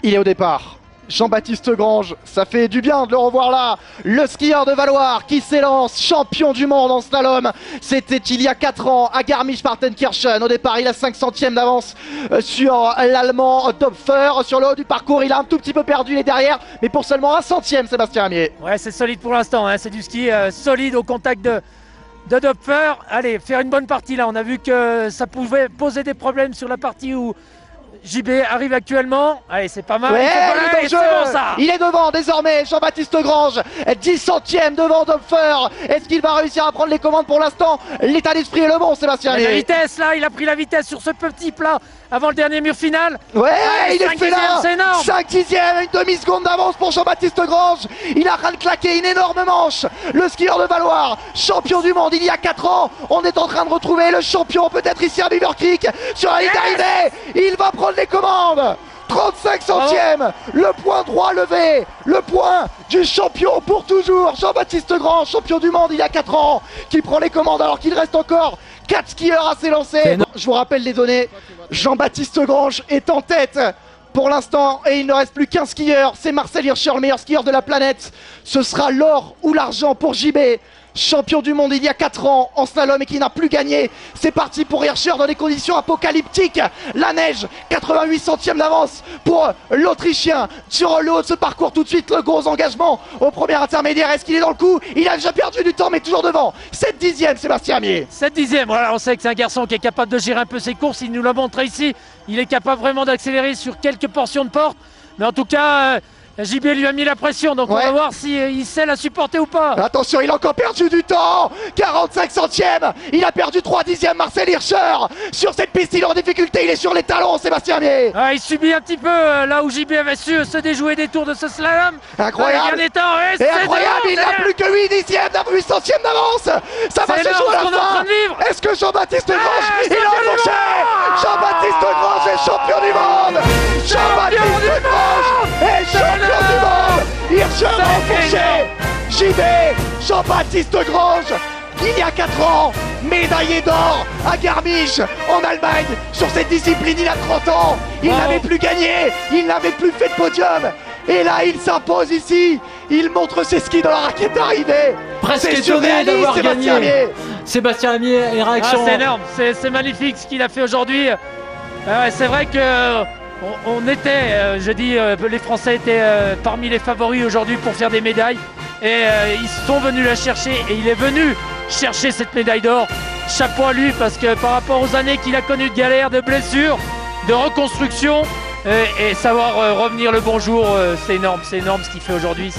Il est au départ. Jean-Baptiste Grange, ça fait du bien de le revoir là. Le skieur de Valloire qui s'élance, champion du monde en slalom. C'était il y a 4 ans à Garmisch-Partenkirchen. Au départ, il a 5 centièmes d'avance sur l'Allemand Dopfer. Sur le haut du parcours, il a un tout petit peu perdu, il est derrière, mais pour seulement 1 centième, Sébastien Amier. Ouais, c'est solide pour l'instant, hein. C'est du ski solide au contact de Dopfer. Allez, faire une bonne partie là. On a vu que ça pouvait poser des problèmes sur la partie où JB arrive actuellement. Allez, c'est pas mal. Ouais, c'est bon, ça. Il est devant désormais, Jean-Baptiste Grange, 10 centièmes devant Dopfer. Est-ce qu'il va réussir à prendre les commandes pour l'instant? L'état d'esprit est le bon, Sébastien. La vitesse là, il a pris la vitesse sur ce petit plat avant le dernier mur final. Ouais, il est fait là. C'est énorme. 5 dixièmes, une demi-seconde d'avance pour Jean-Baptiste Grange. Il a rien de claquer, une énorme manche. Le skieur de Valloire, champion du monde il y a 4 ans. On est en train de retrouver le champion, peut-être ici à Beaver Creek, sur la ligne d'arrivée. Il va prendre les commandes. 35 centièmes, le point droit levé, le point du champion pour toujours, Jean-Baptiste Grange, champion du monde il y a 4 ans, qui prend les commandes alors qu'il reste encore 4 skieurs à s'élancer. Je vous rappelle les données, Jean-Baptiste Grange est en tête pour l'instant et il ne reste plus qu'un skieur, c'est Marcel Hirscher, le meilleur skieur de la planète. Ce sera l'or ou l'argent pour JB. Champion du monde il y a 4 ans en slalom et qui n'a plus gagné. C'est parti pour Hirscher dans des conditions apocalyptiques. La neige, 88 centièmes d'avance pour l'Autrichien. Sur le haut de ce parcours, tout de suite le gros engagement au premier intermédiaire. Est-ce qu'il est dans le coup? Il a déjà perdu du temps mais toujours devant. 7 dixièmes, Sébastien Amier. 7 dixièmes, voilà, on sait que c'est un garçon qui est capable de gérer un peu ses courses. Il nous l'a montré ici. Il est capable vraiment d'accélérer sur quelques portions de porte. Mais en tout cas... JB lui a mis la pression, donc on va voir s'il sait la supporter ou pas. Attention, il a encore perdu du temps. 45 centièmes. Il a perdu 3 dixièmes, Marcel Hirscher. Sur cette piste, il est en difficulté. Il est sur les talons, Sébastien Amier. Ah, il subit un petit peu là où JB avait su se déjouer des tours de ce slalom. Incroyable. Et incroyable, il n'a plus que 8 dixièmes, 8 centièmes d'avance. Ça va se jouer à la fin. Est-ce que Jean-Baptiste Grange, il a embauché? Jean-Baptiste Grange est champion du monde. Jean-Baptiste Grange est champion du monde. Hirscher a enfoncé. JB, Jean-Baptiste Grange, il y a 4 ans, médaillé d'or à Garmisch en Allemagne. Sur cette discipline, il a 30 ans. Il n'avait plus gagné, il n'avait plus fait de podium. Et là, il s'impose ici. Il montre ses skis dans la raquette d'arrivée. Presque étonné d'avoir gagné. Sébastien Amier, et réaction. C'est énorme, c'est magnifique ce qu'il a fait aujourd'hui. C'est vrai que on était, je dis, les Français étaient parmi les favoris aujourd'hui pour faire des médailles. Et ils sont venus la chercher et il est venu chercher cette médaille d'or. Chapeau à lui parce que par rapport aux années qu'il a connues de galères, de blessures, de reconstruction et savoir revenir le bonjour, c'est énorme ce qu'il fait aujourd'hui.